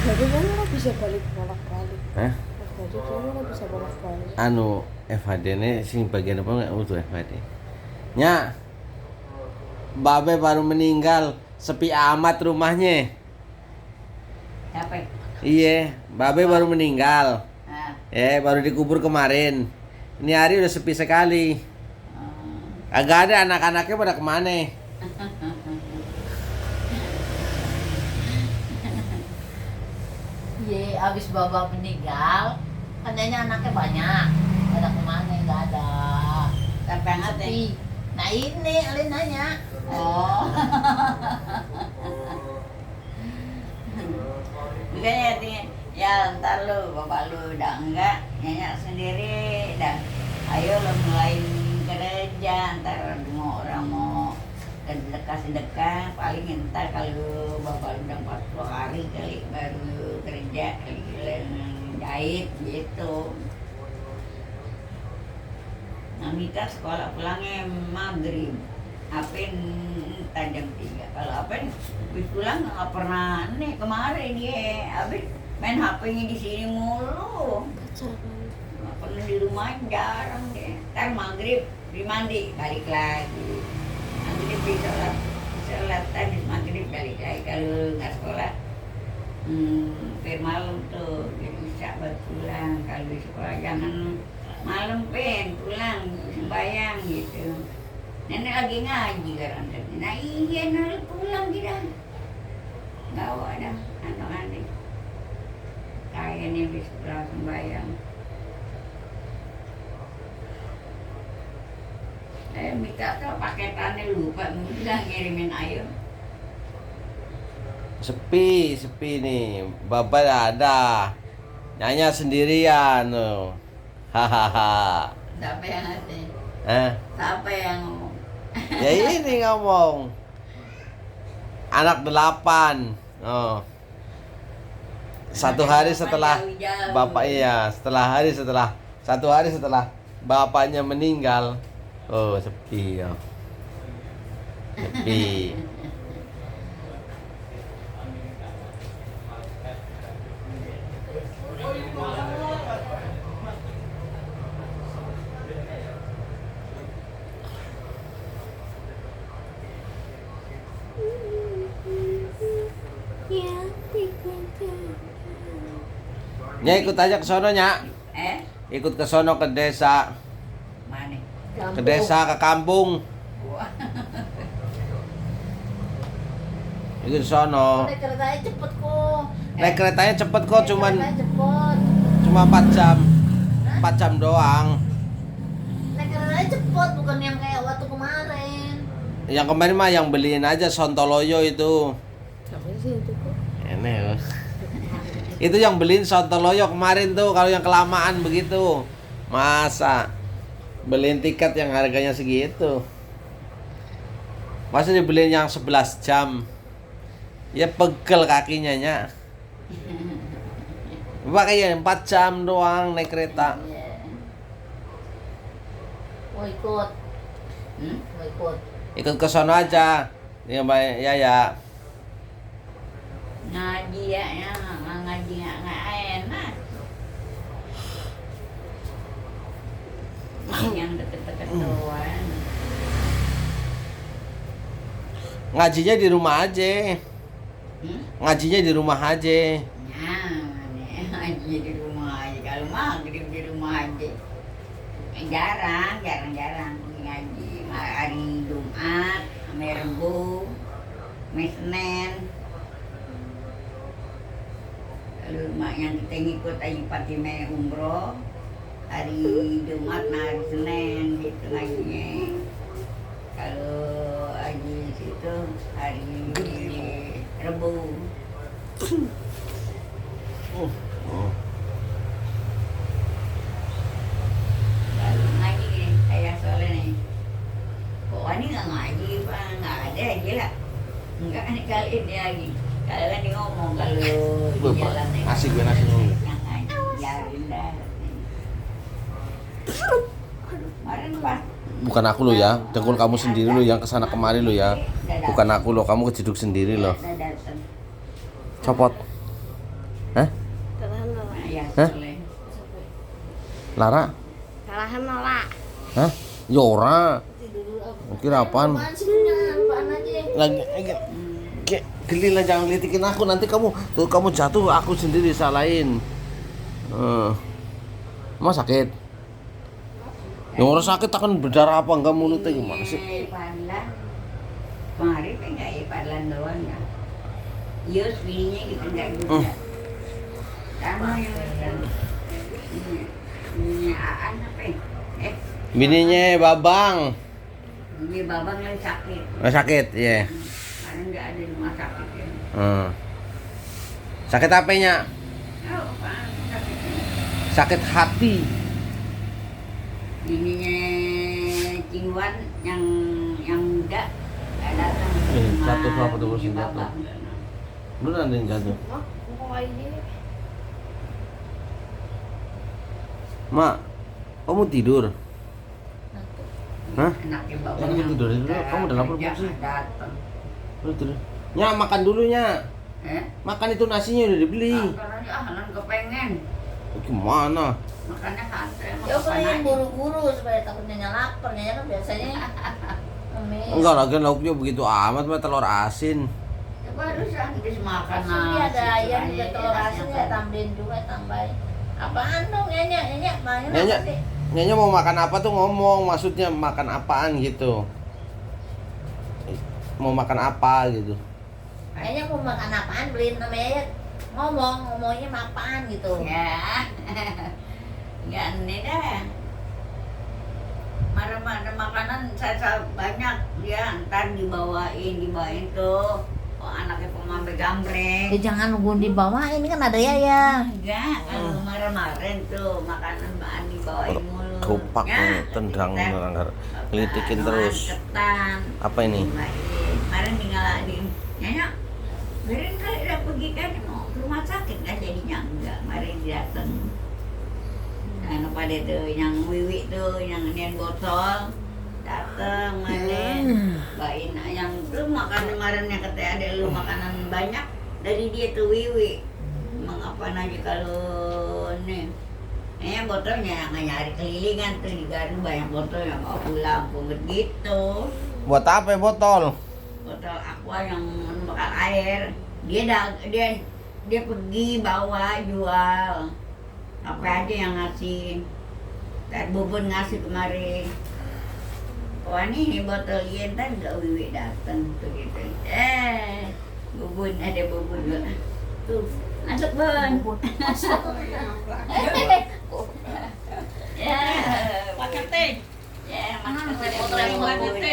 Jadi kan lo bisa balik bolak-balik. Hah? Jadi kan lo bisa bolak-balik. Anu FHD ini sing bagian apa nggak utuh FHD nya Babe baru meninggal sepi amat rumahnya. Capek. Iya Babe baru meninggal Nah, baru dikubur kemarin. Ini hari udah sepi sekali. hmm. Agak ada anak-anaknya pada kemana. Iya, abis bapak meninggal, katanya anaknya banyak. Ada kemana? Nggak ada. Siapa yang sepi? Nah ini, Alin nanya. Oh. Makanya artinya, ya ntar lu, bapak lu udah enggak, nyanyi sendiri, dah. Ayo lu mulai kerja, ntar mau orang mau kasih sedekah, paling ntar kalau bapak lu udah 40 hari kali baru kerja, jahit gitu. Nah, Mita sekolah pulangnya maghrib. Apin entar jam 3. Kalau Apin habis pulang nggak pernah nih kemarin dia. Apin main HP-nya di sini mulu. Pacaran. Nggak pernah di rumah, jarang deh. Ntar maghrib di mandi balik lagi. Maghrib di sholat habis maghrib balik lagi. Kalau nggak sekolah sampai malam tuh jadi bisa baru pulang. Kalau di sekolah jangan malam pulang sembahyang gitu. Nenek lagi ngaji kan. Nah iya nenek pulang kita. Nggak ada anak-anak. Kayak nih bisa pulang sembahyang. Minta tuh paketannya lupa, bilang ngirimin ayo. Sepi nih. Bapak ada nyanyi sendirian tuh. Hahaha. Siapa yang ngasih? Eh, Siapa yang ngomong? ya ini ngomong. Anak 8. Oh. Satu hari setelah bapak satu hari setelah bapaknya meninggal. Oh, sepi ya. Sepi. Ya, pikirkan. Nya ikut aja ke sono, Nya. Ikut ke sono ke desa. Mana? Ke desa, ke kampung. Wah, Ikut ke sono. naik keretanya cepet kok. Naik keretanya cepet kok, Naik keretanya cepet. cuma 4 jam. 4 jam doang. Naik keretanya cepet, bukan yang kayak waktu kemarin. Yang kemarin mah yang beliin aja Sontoloyo itu. Siapa sih itu kok? Ini itu yang beliin Sontoloyo kemarin tuh. Kalau yang kelamaan begitu, masa beliin tiket yang harganya segitu. Masa dibeliin yang 11 jam. Ya pegel kakinya nya. Makanya 4 jam doang naik kereta. Iya. Mau ikut? Mau ikut? Ikut ke sono aja. Ya Mbak ya. Ngaji ya, ngaji nggak enak. Yang deket-deket doang. Ngajinya di rumah aja. Ngajinya di rumah aja. Nah, ngaji di rumah aja. Kalau maghrib di rumah aja. Jarang ngaji. Hari Jumat, sama Rebo, sama Senin. Lalu mak yang kita ngikut aja Fatimah umroh. Hari Jumat, hari Senin gitu ngajinya. Kalau haji situ hari Rebo. Lalu ngaji nih, kayak soalnya nih. Kok Wani nggak ngaji pak? Nggak ada aja lah. Enggak nih kali ini lagi. Kalau kan dia ngomong kalau di jalan nih. Asik gue nasi dulu. Yang ngaji, biarin dah. Kemarin pas Bukan aku lo ya, dengkul kamu sendiri lo yang kesana kemari lo ya. Bukan aku lo, kamu kejeduk sendiri lo. datang. Copot. Iya, Hah? boleh. Lara? Kalahan nolak. Hah? Yora. Tidur apa? Kira apaan? Apaan sih lu jangan apaan aja. Lagi geli lah, jangan litikin aku, nanti kamu jatuh, aku sendiri salahin. Emang sakit? Yang orang sakit akan berdarah apa enggak mulutnya gimana sih? Padlan. Kemarin kan nggak padlan doang ya. Yus bininya gitu nggak juga. Sama yang kan. Bininya Aan apa ya? Bininya Babang. Bini babang lagi sakit. Sakit, iya. Karena nggak ada di rumah sakit ya. Sakit apanya? Oh, apaan sakitnya? Sakit hati. Bininya Cingwan yang muda nggak datang. Jatuh apa tuh, Bini jatuh? babang. Lu nanti jatuh. Mak, kok kayak gini? Mak, kamu tidur? Hah? Anaknya babang Kamu yang tidur dulu, muda, kamu udah lapar kerja belum sih? nggak datang. Lu tidur. Nya, makan dulu, Nya. Makan itu nasinya udah dibeli. Makan aja, nan kepengen. Gimana? Makannya santai. Ya pengen buru-buru supaya takutnya lapar. Nyonya kan biasanya ngemis. Enggak, lagi lauknya begitu amat, mah telur asin. Coba harus habis makan Ini ada ayam juga supaya telur dia asin rasanya ya tambahin juga tambahin. Apaan dong Nyonya makan Nyonya, apa sih? Nyonya mau makan apa tuh ngomong, maksudnya makan apaan gitu. Mau makan apa gitu. Nyonya mau makan apaan beliin namanya ya. Ngomongnya apaan gitu. Ya. Enggak aneh dah. Marah-marah makanan saya banyak dia ntar dibawain tuh. Oh, anaknya pemambe gambreng. Ya jangan nunggu dibawain, ini kan ada ya. Enggak, kalau marah-marah tuh makanan bahan dibawain mulu. Kerupak, tendang, ngelitikin terus. Ketan. Apa ini? Kemarin tinggalin. Nyonya, biarin kali udah pergi kan mau ke rumah sakit kan jadinya enggak. Kemarin datang. Anu pada tuh yang Wiwi tuh yang nian botol datang mana bain yang tuh makan kemarin yang kata ada lu makanan banyak dari dia tuh Wiwi. Emang apa aja kalau nih botolnya nggak nyari kelilingan tuh di Garut banyak botol yang mau pulang pungut gitu. Buat apa ya botol? Botol aqua yang bakal air dia pergi bawa jual apa aja yang ngasih. Dan Bubun ngasih kemarin. Wah ini botol yen kan gak Wiwi datang tuh gitu. Bubun ada Bubun juga. Tuh masuk Bun. Ya pakai teh. Ya makan teh botol yang Bubun.